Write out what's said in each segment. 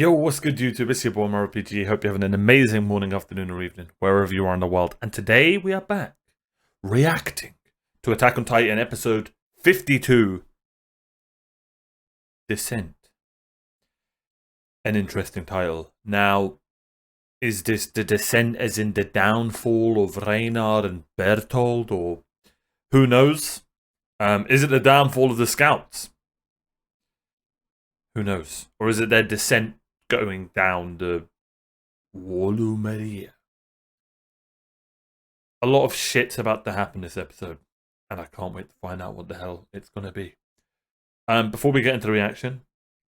Yo, what's good YouTube? It's your boy OmarioRpg. Hope you're having an amazing morning, afternoon, or evening, wherever you are in the world. And today we are back, reacting to Attack on Titan episode 52, Descent. An interesting title. Now, is this the descent as in the downfall of Reiner and Berthold, or who knows? Is it the downfall of the scouts? Who knows? Or is it their descent going down the Warchief? A lot of shit's about to happen this episode, and I can't wait to find out what the hell it's going to be. Before we get into the reaction,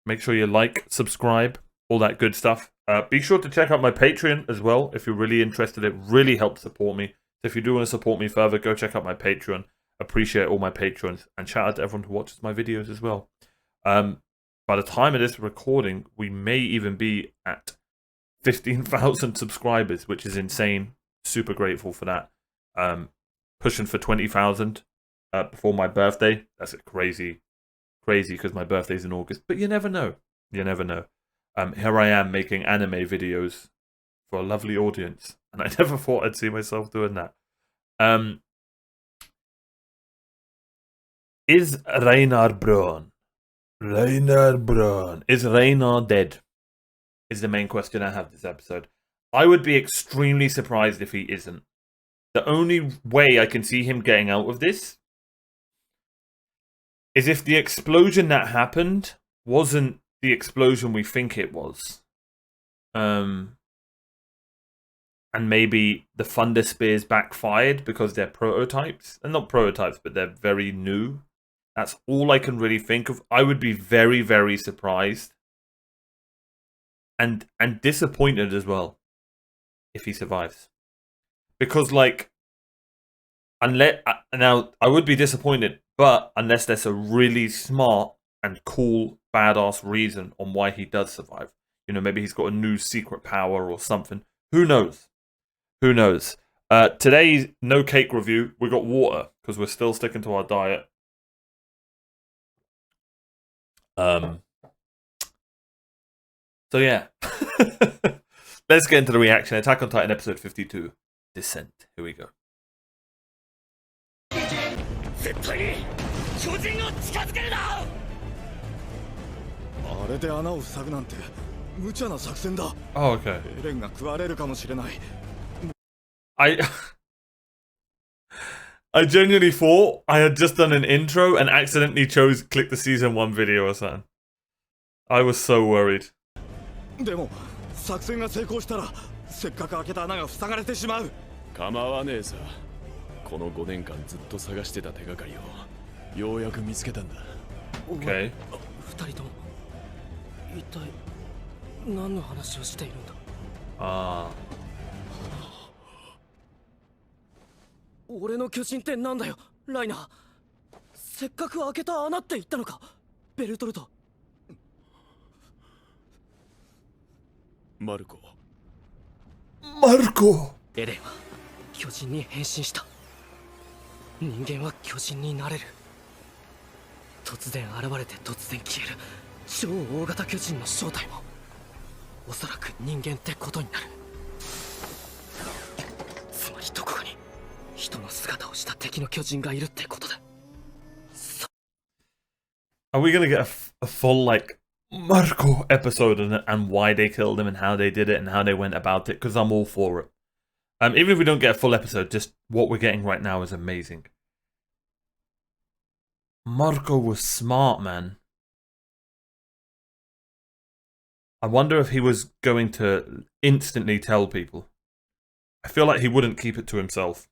make sure you like, subscribe, all that good stuff. Be sure to check out my Patreon as well if you're really interested. It really helps support me. So if you do want to support me further, go check out my Patreon. Appreciate all my patrons, and shout out to everyone who watches my videos as well. By the time of this recording, we may even be at 15,000 subscribers, which is insane. Super grateful for that. Pushing for 20,000 before my birthday. That's crazy because my birthday's in August. But you never know. You never know. Here I am making anime videos for a lovely audience, and I never thought I'd see myself doing that. Is Reiner Braun? Is Reiner dead? Is the main question I have this episode. I would be extremely surprised if he isn't. The only way I can see him getting out of this is if the explosion that happened wasn't the explosion we think it was. And maybe the Thunder Spears backfired because they're prototypes. And not prototypes, but they're very new. That's all I can really think of. I would be very, very surprised. And disappointed as well. If he survives. Because, like, now, I would be disappointed, but unless there's a really smart and cool, badass reason on why he does survive. You know, maybe he's got a new secret power or something. Who knows? Who knows? Today's no cake review, we got water, because we're still sticking to our diet. So yeah. Let's get into the reaction. Attack on Titan episode 52, Descent. Here we go. Oh, okay. I genuinely thought I had just done an intro and accidentally clicked the season 1 video or something. I was so worried. Oh, okay. Ah. 俺の巨人ってなんだよ、ライナー。せっかく開けた穴って言ったのか、ベルトルト。マルコ。エレンは巨人に変身した。人間は巨人になれる。突然現れて突然消える超大型巨人の正体もおそらく人間ってことになる。つまりどこかに人の姿をした敵の巨人がいるってことだ。Are we gonna get a full, like, Marco episode and why they killed him and how they did it and how they went about it? Because I'm all for it. Even if we don't get a full episode, just what we're getting right now is amazing. Marco was smart, man. I wonder if he was going to instantly tell people. I feel like he wouldn't keep it to himself.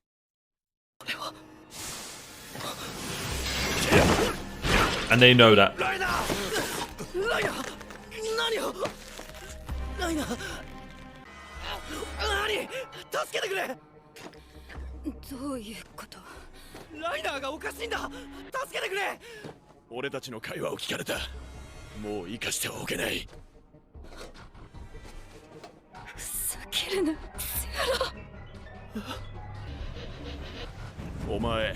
Yeah. And they know that. Omae,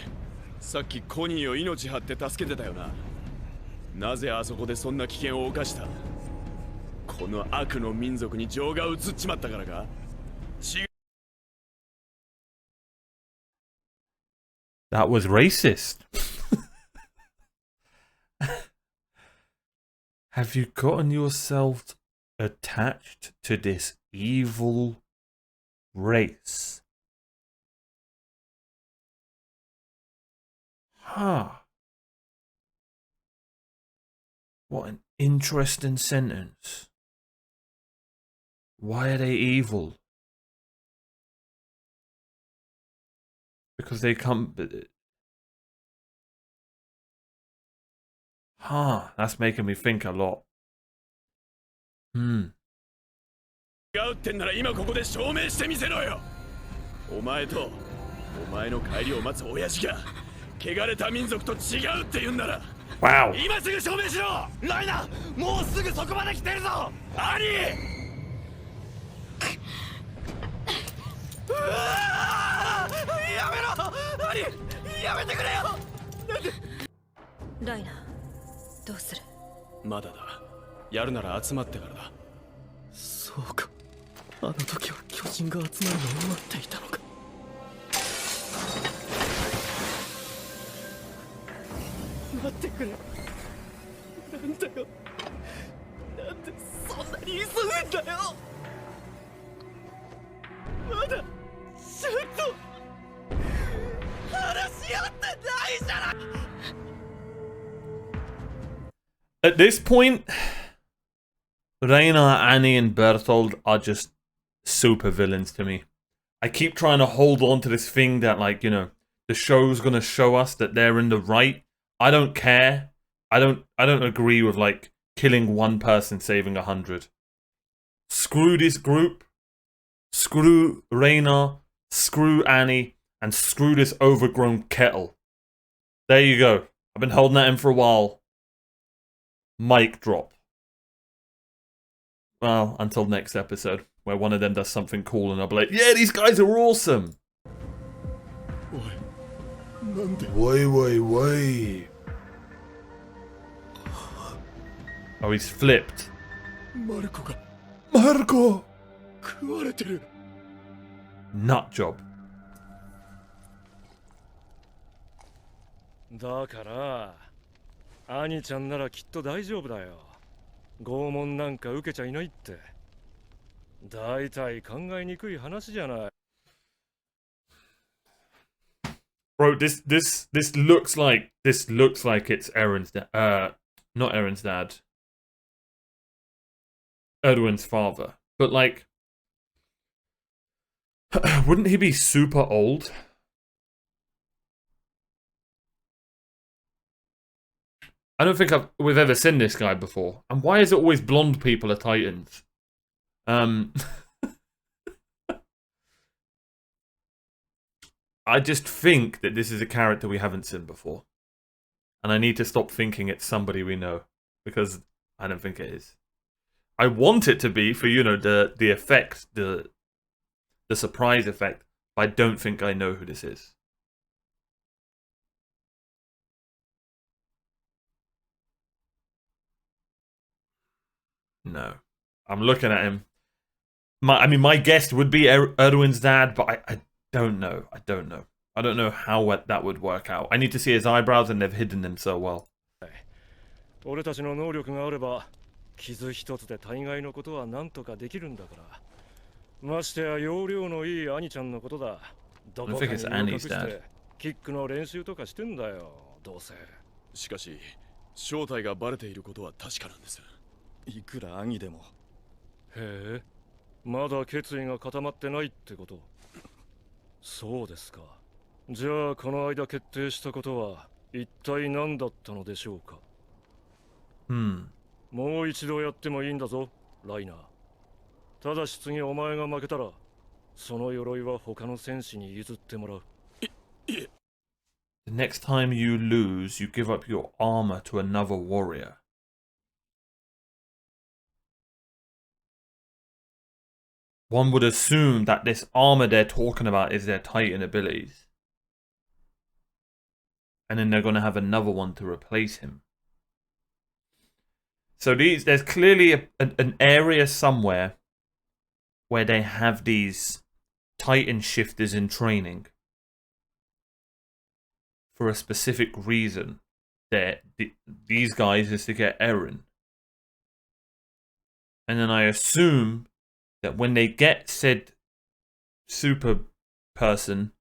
さっきコニーを命張って助けてたよな。なぜあそこでそんな危険を冒した？この悪の民族に情が移っちまったからか？違う。 That was racist. Have you gotten yourself attached to this evil race? Huh. What an interesting sentence. Why are they evil? Because they come... Huh, that's making me think a lot. 違うってんなら今ここで証明してみせろよ。お前とお前の帰りを待つ親父が汚れた民族と違うって言うんなら Wow. 今すぐ証明しろ。ライナー、もうすぐそこまで来てるぞ。アニー。うわー、やめろアニー、やめてくれよ。ライナー、どうする？まだだ。やるなら集まってからだ。そうか、あの時は巨人が集まるのを待っていたのか。待ってくれ。なんだよ、なんでそんなに急ぐんだよ。まだちゃんと話し合ってないじゃない。 At this point, Reiner, Annie, and Berthold are just super villains to me. I keep trying to hold on to this thing that, like, you know, the show's gonna show us that they're in the right. I don't care. I don't agree with, like, killing one person, saving 100. Screw this group. Screw Reiner. Screw Annie. And screw this overgrown kettle. There you go. I've been holding that in for a while. Mic drop. Well, until next episode, where one of them does something cool and I'll be like, yeah, these guys are awesome! Why? Oh, he's flipped. マルコが Marco! 食われてる。 Nut job. だからアニちゃんならきっと大丈夫だよ。拷問なんか受けちゃいないって。だいたい考えにくい話じゃない。 Bro, this looks like it's Aaron's dad. Not Aaron's dad. Edwin's father. But like, wouldn't he be super old? I don't think we've ever seen this guy before. And why is it always blonde people are Titans? I just think that this is a character we haven't seen before. And I need to stop thinking it's somebody we know. Because I don't think it is. I want it to be for, you know, the effect, the surprise effect. But I don't think I know who this is. No. I'm looking at him. My guess would be Erwin's dad, but I don't know. I don't know. I don't know how that would work out. I need to see his eyebrows, and they've hidden them so well. 俺たちの能力があれば傷一つで大概のことは何とかできるんだから。ましてや容量のいい兄ちゃんのことだ。どこかに身を隠してキックの練習とかしてんだよ。どうせ。しかし正体がバレていることは確かなんです。いくら兄でも。へえ、まだ決意が固まってないってこと。そうですか。じゃあこの間決定したことは一体何だったのでしょうか。もう一度やってもいいんだぞ、ライナー。ただし次お前が負けたら、その鎧は他の戦士に譲ってもらう。The next time you lose, you give up your armor to another warrior. One would assume that this armor they're talking about is their Titan abilities. And then they're going to have another one to replace him. So there's clearly an area somewhere where they have these Titan shifters in training for a specific reason. That these guys is to get Eren. And then I assume that when they get said super person,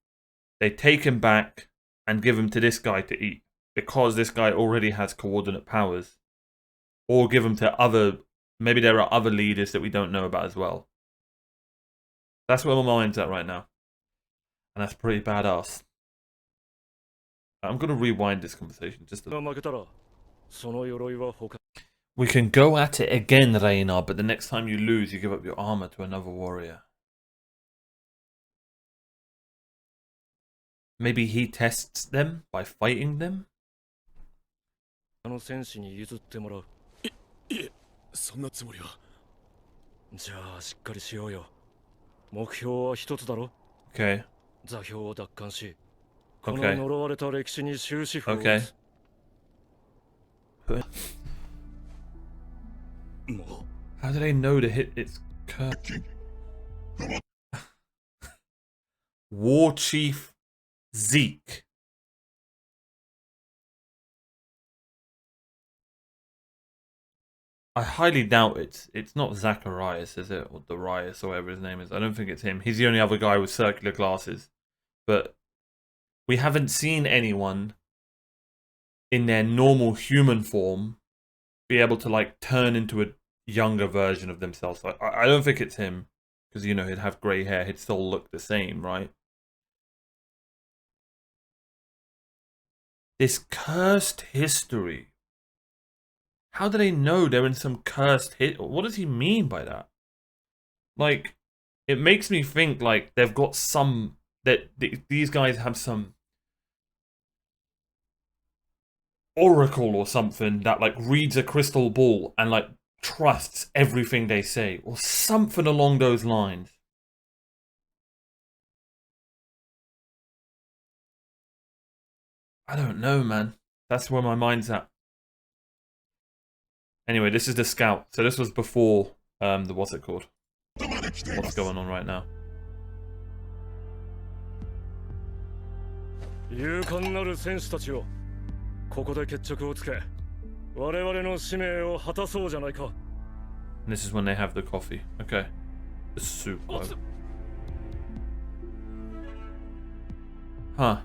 they take him back and give him to this guy to eat. Because this guy already has coordinate powers. Or give them to other... Maybe there are other leaders that we don't know about as well. That's where my mind's at right now. And that's pretty badass. I'm going to rewind this conversation just a little. We can go at it again, Reiner, but the next time you lose, you give up your armor to another warrior. Maybe he tests them by fighting them? あの戦士に譲ってもらう。いえ、そんなつもりは。じゃあしっかりしようよ。目標は一つだろ。Okay. 座標を奪還し、この Okay. 呪われた歴史に終止符を打つ。 Okay. もう。 How do they know to hit its curve? Warchief Zeke. I highly doubt it's not Zacharias, is it? Or Darius, or whatever his name is. I don't think it's him. He's the only other guy with circular glasses. But we haven't seen anyone in their normal human form be able to, like, turn into a younger version of themselves. So I don't think it's him. Because, you know, he'd have grey hair. He'd still look the same, right? This cursed history. How do they know they're in some cursed hit? What does he mean by that? Like, it makes me think like they've got some... that these guys have some oracle or something that like reads a crystal ball and like trusts everything they say. Or something along those lines. I don't know, man. That's where my mind's at. Anyway, this is the scout. So this was before the what's it called? What's going on right now? 勇敢なる戦士たちよ。ここで決着をつけ、我々の使命を果たそうじゃないか。 And this is when they have the coffee. Okay. The soup. Huh.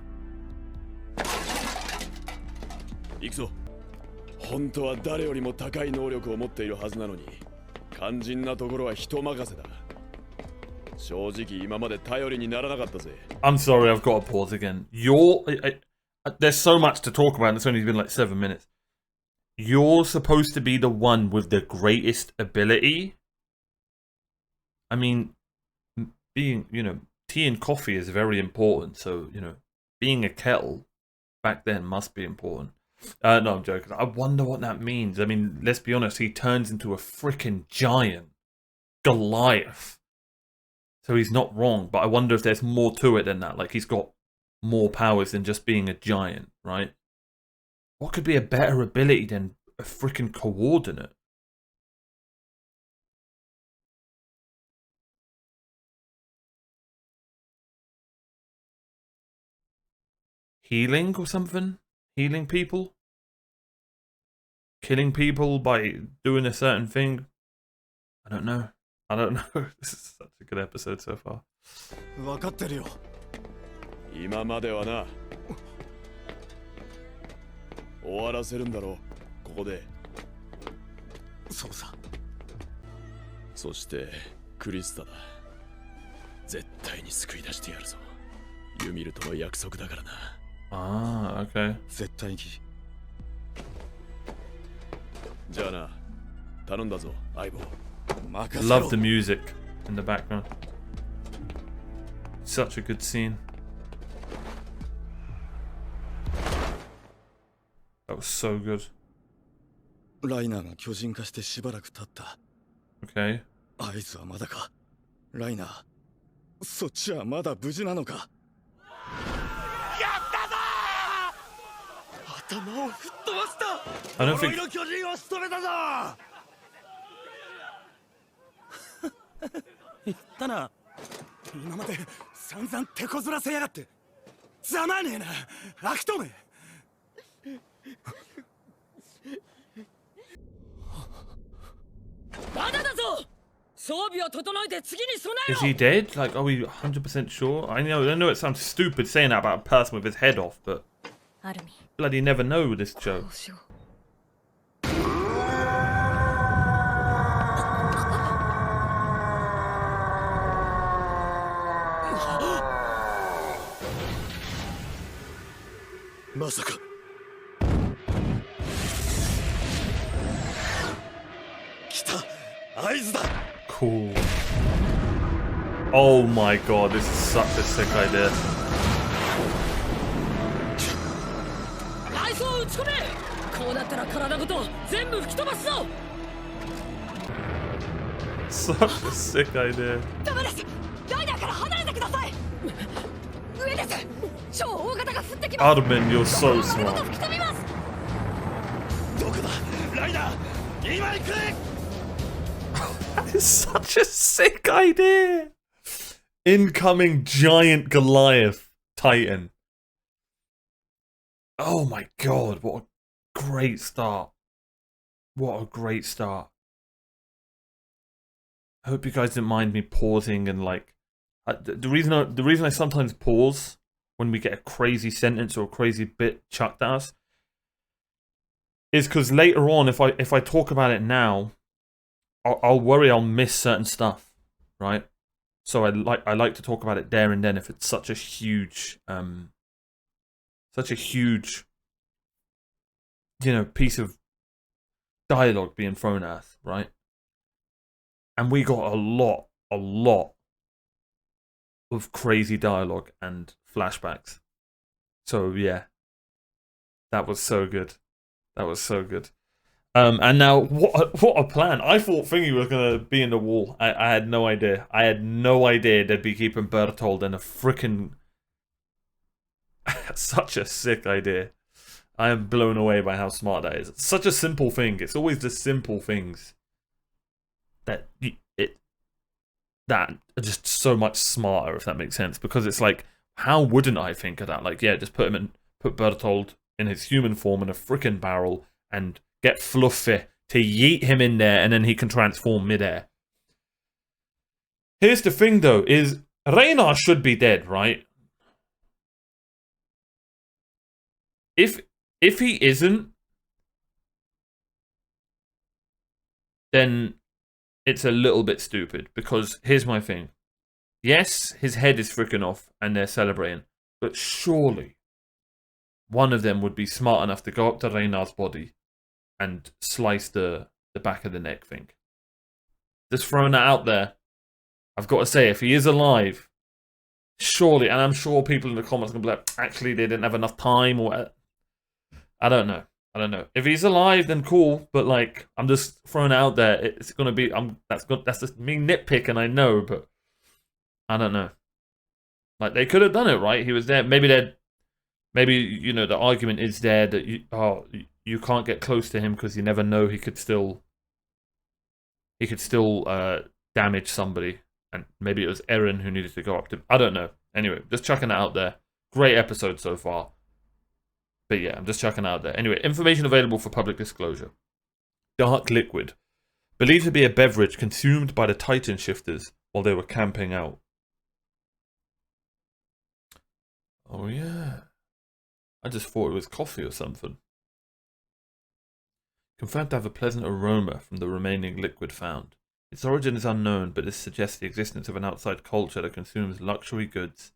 行くぞ。本当は誰よりも高い能力を持っているはずなのに、肝心なところは人任せだ。正直今まで頼りにならなかったぜ。I'm sorry, I've got to pause again. There's so much to talk about and it's only been like 7 minutes. You're supposed to be the one with the greatest ability? I mean, being, you know, tea and coffee is very important. So, you know, being a kettle back then must be important. No, I'm joking. I wonder what that means. I mean, let's be honest. He turns into a freaking giant. Goliath. So he's not wrong. But I wonder if there's more to it than that. Like, he's got more powers than just being a giant, right? What could be a better ability than a freaking coordinate? Healing or something? Healing people? Killing people by doing a certain thing? I don't know. I don't know. This is such a good episode so far. 分かってるよ。今まではな。終わらせるんだろう。ここで。そうさ。そしてクリスタだ。絶対に救い出してやるぞ。ユミルとの約束だからな。Ah, okay. 絶対に。じゃあな。頼んだぞ、相棒。 Love the music in the background. Such a good scene. That was so good. ライナーが巨人化してしばらく経った。 Okay. 合図はまだか。ライナー、そっちはまだ無事なのか。やったぞー！ I don't think. 巨人を仕留めたぞ。言ったな。今まで散々手こずらせやがって。ざまねえな、悪党め。まだだぞ。装備を整えて次に備え Is ろ。 he dead? Like, are we 100% sure? I know it sounds stupid saying that about a person with his head off, but アルミ bloody never know with this show. どうしよう。まさか。来た。合図だ。 Cool. Oh my god, this is such a sick idea. 愛想を打ち込め。こうなったら体ごと全部吹き飛ばすぞ。 Such a sick idea. ダメです。ライダーから離れてください。上です。超大型が降ってきます。 Armin, you're so smart. 吹き飛びます。どこだ。ライダー。今行く。 That is such a sick idea. Incoming giant Goliath Titan. Oh my god, what a great start. What a great start. I hope you guys didn't mind me pausing and like the reason I sometimes pause when we get a crazy sentence or a crazy bit chucked at us is because later on if I talk about it now, I'll worry I'll miss certain stuff, right? So I like to talk about it there and then if it's such a huge piece of dialogue being thrown at us, right? And we got a lot of crazy dialogue and flashbacks. So yeah, that was so good. That was so good. And now what a plan! I thought Thingy was gonna be in the wall. I had no idea. I had no idea they'd be keeping Berthold in a freaking. Such a sick idea. I am blown away by how smart that is. It's such a simple thing. It's always the simple things that are just so much smarter, if that makes sense. Because it's like, how wouldn't I think of that? Like, yeah, just put Berthold in his human form in a freaking barrel and get Fluffy to yeet him in there, and then he can transform midair. Here's the thing, though: is Reiner should be dead, right? If he isn't, then it's a little bit stupid, because here's my thing. Yes, his head is freaking off and they're celebrating, but surely one of them would be smart enough to go up to Reiner's body and slice the back of the neck thing. Just throwing that out there. I've got to say, if he is alive, surely, and I'm sure people in the comments are going to be like, actually they didn't have enough time, or I don't know. If he's alive, then cool. But like, I'm just throwing it out there. It's gonna be. That's just me nitpicking. I know, but I don't know. Like, they could have done it, right? He was there. Maybe the argument is there that you can't get close to him because you never know. He could still damage somebody, and maybe it was Eren who needed to go up to. I don't know. Anyway, just chucking it out there. Great episode so far. But yeah, I'm just chucking it out there. Anyway, information available for public disclosure. Dark liquid. Believed to be a beverage consumed by the Titan shifters while they were camping out. Oh yeah. I just thought it was coffee or something. Confirmed to have a pleasant aroma from the remaining liquid found. Its origin is unknown, but this suggests the existence of an outside culture that consumes luxury goods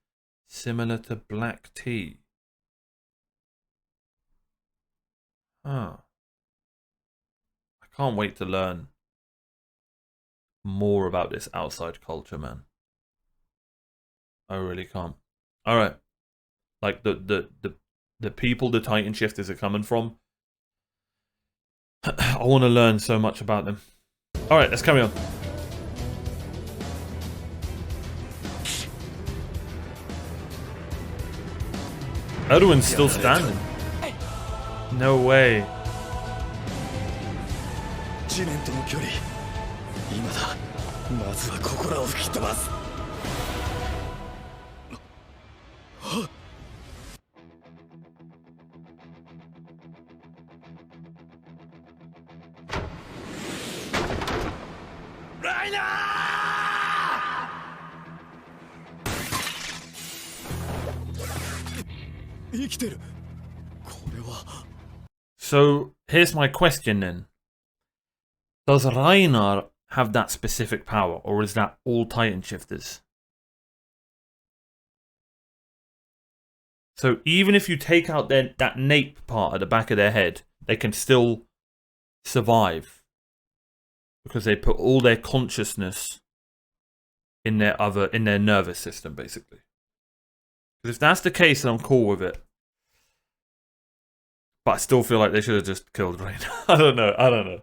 similar to black tea. Huh. I can't wait to learn more about this outside culture, man. I really can't. Alright. Like the people the Titan shifters are coming from. I want to learn so much about them. Alright, let's carry on. Erwin's still standing. No way. 地面との距離今だ。まずはここらを吹き飛ばす。ライナー生きてる。これは。 So here's my question then. Does Reiner have that specific power, or is that all Titan shifters? So even if you take out that nape part at the back of their head, they can still survive because they put all their consciousness in their nervous system, basically. Because if that's the case, then I'm cool with it. But I still feel like they should have just killed Reiner. I don't know.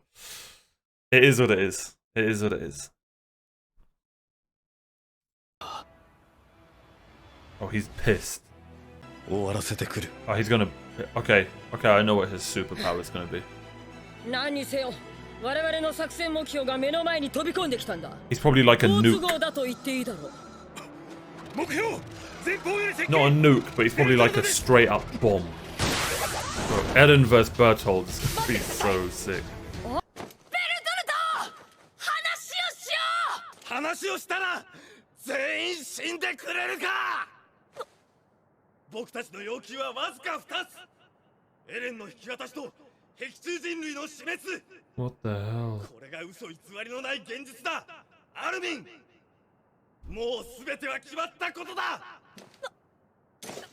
It is what it is. It is what it is. Oh, he's pissed. 終わらせてくる。 Oh, he's gonna... Okay, I know what his superpower is gonna be. 何にせよ、我々の作戦目標が目の前に飛び込んできたんだ。 He's probably like a 好都 nuke. 合だと言っていいだろう。目標前方より接近。 Not a nuke, but he's probably like a straight up bomb. Bro, Eren vs. Berthold is gonna be so sick. 話をしたら全員死んでくれるか。僕たちの要求はわずか2つ。エレンの引き渡しと壁中人類の死滅。 What the hell? これが嘘偽りのない現実だ。アルミン、もう全ては決まったことだ。誰が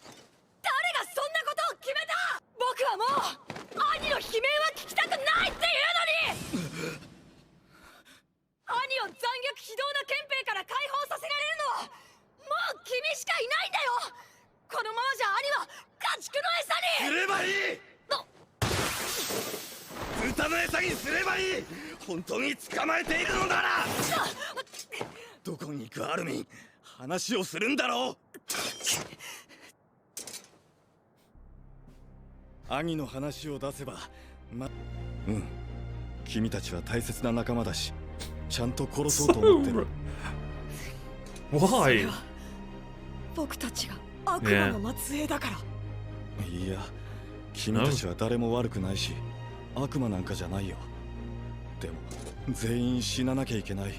そんなことを決めた。僕はもう兄の悲鳴は聞きたくないっていうのに。兄を残虐非道な憲兵から解放させられるのはもう君しかいないんだよ。このままじゃ兄は家畜の餌に。すればいい。豚の餌にすればいい。本当に捕まえているのなら。どこに行くアルミン、話をするんだろう。兄の話を出せば君たちは大切な仲間だし、ちゃんと殺そうと思ってる。Why? 僕たちが悪魔の末裔だから。いや、君たちは誰も悪くないし、悪魔なんかじゃないよ。でも全員死ななきゃいけない。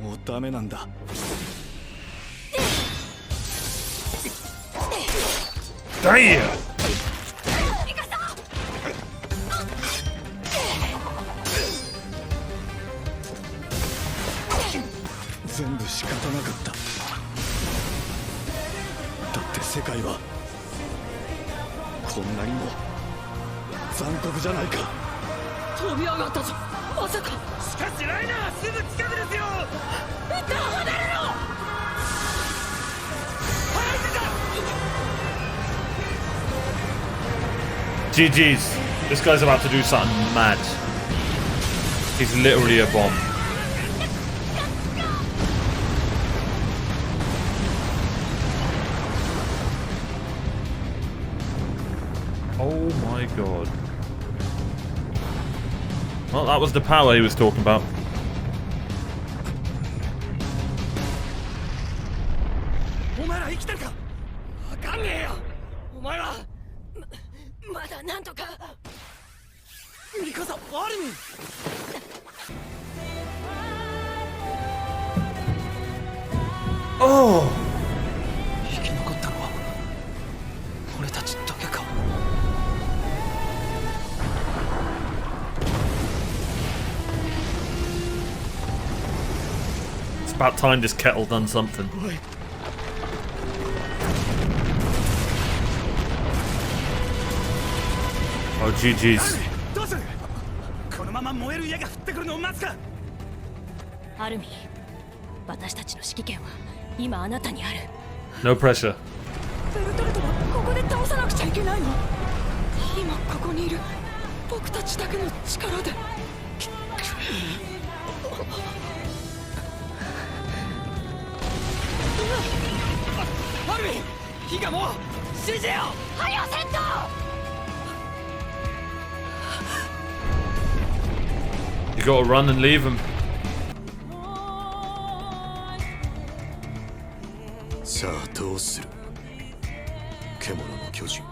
もうダメなんだ。Damn! 全部仕方なかった。だって世界はこんなにも残酷じゃないか。飛び上がったぞ。まさか。しかしライナーすぐ近くですよ。離れろ。 GG's. This guy's about to do something mad. He's literally a bomb. Oh my god. Well, that was the power he was talking about. お前ら生きてるか。わかんねえよ。お前はまだなんとか。ミカサ、アルミン。Oh! 生き残ったのは俺たちだけか。It's about time this kettle done something. Oh, GG's. どうする。このまま燃える家が降ってくるのを待つか。アルミン、私たちの指揮権は今あなたにある。 No pressure. ベルトルトはここで倒さなくちゃいけないの。今ここにいる僕たちだけの力で。アルミン、火がもう死じよ。はよセット。gotta run and leave him. さあどうする獣の巨人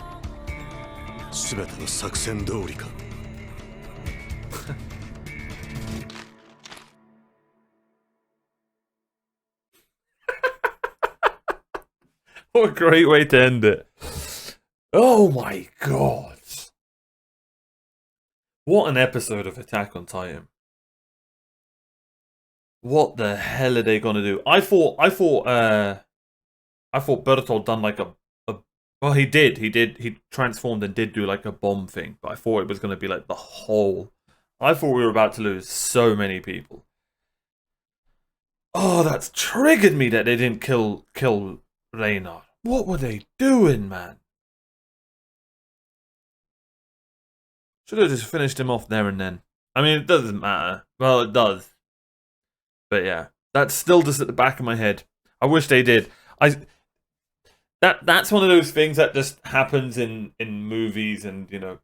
すべての作戦通りか What a great way to end it. Oh my god. What an episode of Attack on Titan. What the hell are they gonna do? I thought Berthold done like a well, he transformed and did do like a bomb thing, but I thought it was gonna be like the whole. I thought we were about to lose so many people. Oh, that's triggered me that they didn't kill Reiner. What were they doing, man? Should have just finished him off there and then. I mean, it doesn't matter. Well, it does. But yeah, that's still just at the back of my head. I wish they did. That's one of those things that just happens in movies and, you know,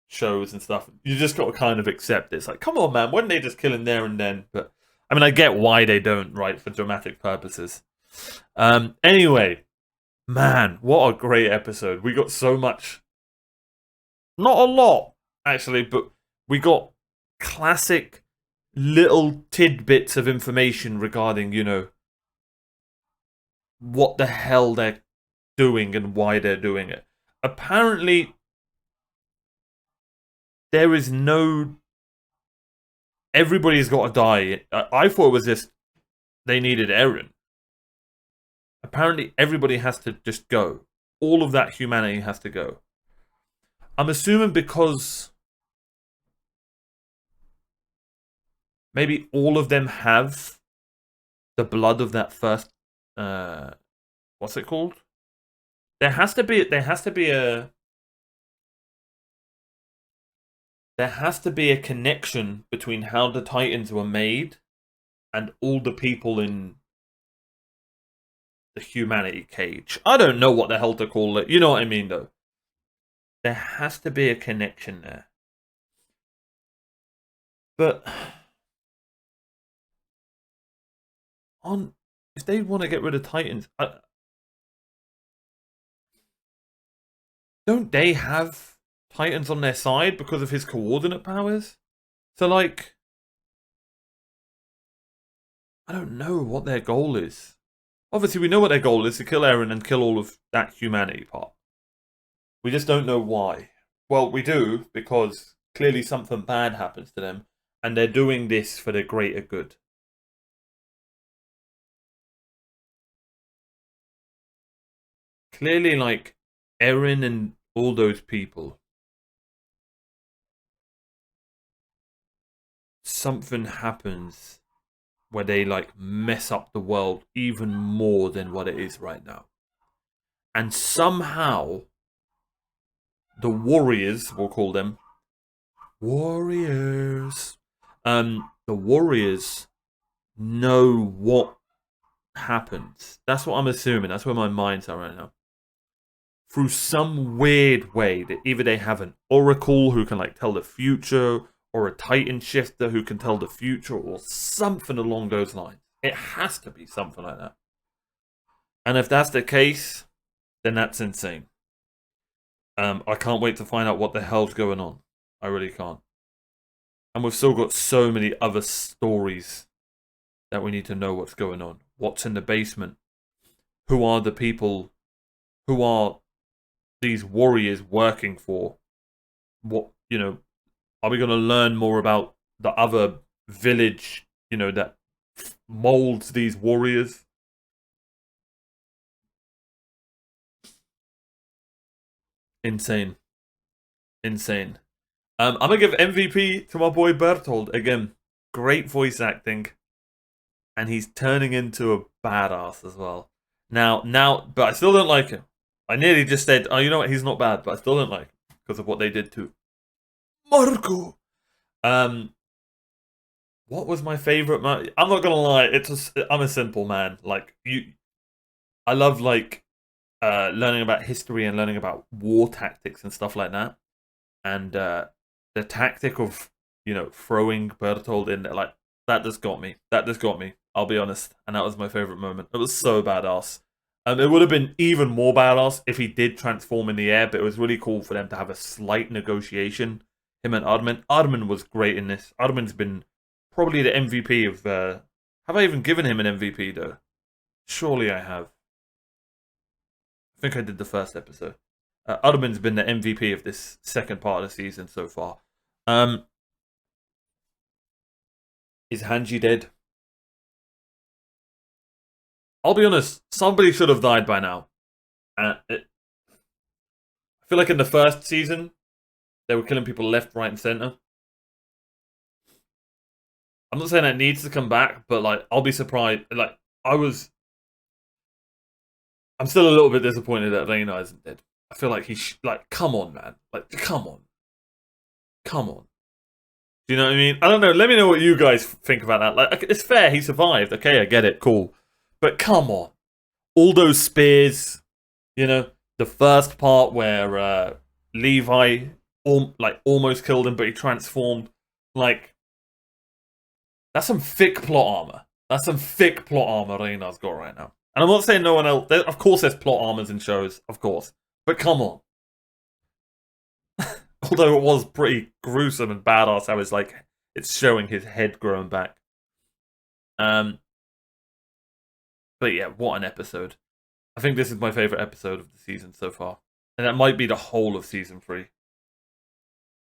shows and stuff. You just got to kind of accept it. It's like, come on, man, why didn't they just kill him there and then? But I mean, I get why they don't, right, for dramatic purposes. Anyway, man, what a great episode. We got so much. Not a lot, actually, but we got classic little tidbits of information regarding, you know, what the hell they're doing and why they're doing it. Apparently, there is no... Everybody's got to die. I thought it was just they needed Eren. Apparently, everybody has to just go. All of that humanity has to go. I'm assuming because maybe all of them have the blood of that first... what's it called? There has to be a connection between how the Titans were made and all the people in the humanity cage. I don't know what the hell to call it. You know what I mean, though. There has to be a connection there. But if they want to get rid of Titans, don't they have Titans on their side because of his coordinate powers? So, like, I don't know what their goal is. Obviously, we know what their goal is, to kill Eren and kill all of that humanity part. We just don't know why. Well, we do, because clearly something bad happens to them, and they're doing this for the greater good. Clearly, like, Eren and all those people, something happens where they like mess up the world even more than what it is right now. And somehow the warriors, we'll call them warriors, the warriors know what happens. That's what I'm assuming. That's where my mind's at right now. Through some weird way that either they have an oracle who can like tell the future, or a Titan shifter who can tell the future, or something along those lines. It has to be something like that. And if that's the case, then that's insane. I can't wait to find out what the hell's going on. I really can't. And we've still got so many other stories that we need to know what's going on. What's in the basement? Who are the people? Who are these warriors working for? What, you know, are we going to learn more about the other village, you know, that molds these warriors? Insane. Insane. I'm going to give MVP to my boy Berthold. Again, great voice acting. And he's turning into a badass as well. Now, but I still don't like him. I nearly just said, oh, you know what, he's not bad, but I still don't like him because of what they did to Marco. What was my favorite man? I'm not gonna lie, I'm a simple man. Like I love like learning about history and learning about war tactics and stuff like that. And the tactic of you know, throwing Berthold in there, like, that just got me. That just got me, I'll be honest. And that was my favorite moment. It was so badass. It would have been even more badass if he did transform in the air, but it was really cool for them to have a slight negotiation, him and Ardman. Ardman was great in this. Ardman's been probably the MVP of... have I even given him an MVP, though? Surely I have. I think I did the first episode. Ardman's been the MVP of this second part of the season so far. Is Hanji dead? I'll be honest, somebody should have died by now. I feel like in the first season, they were killing people left, right, and center. I'm not saying that needs to come back, but like, I'll be surprised. Like, I'm still a little bit disappointed that Reiner isn't dead. I feel like like, come on, man. Like, come on. Come on. Do you know what I mean? I don't know. Let me know what you guys think about that. Like, it's fair. He survived. Okay, I get it. Cool. But come on. All those spears, you know, the first part where Levi almost killed him, but he transformed. Like, that's some thick plot armor. That's some thick plot armor Reiner's got right now. And I'm not saying no one else. Of course there's plot armors in shows. Of course. But come on. Although it was pretty gruesome and badass how it's showing his head growing back. But yeah, what an episode. I think this is my favourite episode of the season so far. And that might be the whole of Season 3.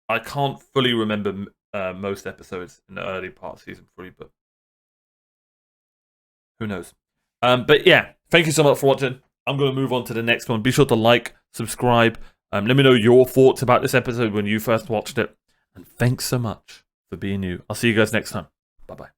I can't fully remember most episodes in the early part of Season 3, but who knows. But yeah, thank you so much for watching. I'm going to move on to the next one. Be sure to like, subscribe. Let me know your thoughts about this episode when you first watched it. And thanks so much for being you. I'll see you guys next time. Bye-bye.